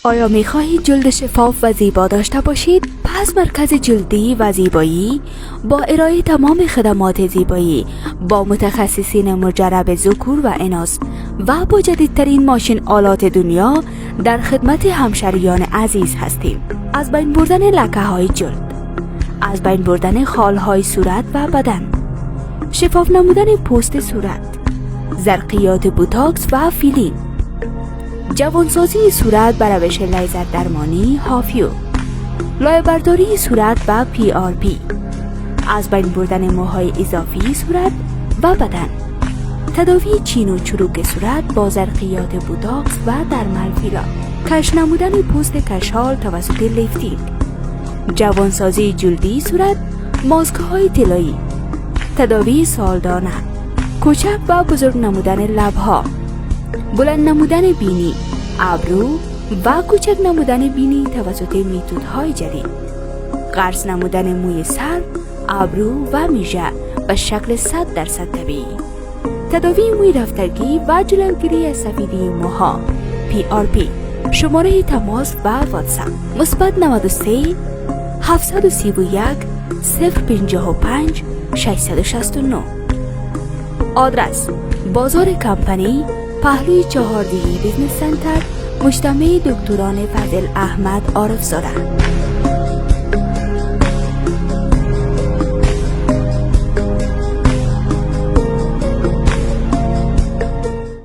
آیا می‌خواهید جلد شفاف و زیبا داشته باشید؟ پس مرکز جلدی و زیبایی با ارائه تمام خدمات زیبایی با متخصصین مجرب ذکور و اناث و با جدیدترین ماشین آلات دنیا در خدمت همشهریان عزیز هستیم. از بین بردن لکه‌های جلد، از بین بردن خال‌های صورت و بدن، شفاف نمودن پوست صورت، زرقیات بوتاکس و فیلینگ، جوانسازی صورت بر روش لیزر درمانی هافیو، لایه‌برداری صورت و PRP، از بین بردن موهای اضافی صورت و بدن، تداوی چین و چروک صورت با زرقیات بوتاکس و درمل فیلا، کش نمودن پوست کشال توسط لیفتینگ، جوانسازی جلدی صورت، ماسک های طلایی، تداوی سالدانه، کوچک و بزرگ نمودن لبها، بلند نمودن بینی، ابرو و کوچک نمودن بینی توسط میتودهای جدید، قرض نمودن موی سر، ابرو و میژه به شکل 100% طبیعی، تداوی موی رفتگی و جلوگیری از سفیدی موها PRP. شماره تماس و واتساپ +93 731 055 669. آدرس بازار کمپانی، پهلوی 4 بیزنس سنتر، مجتمع دکتران فضل احمد عارف زاده.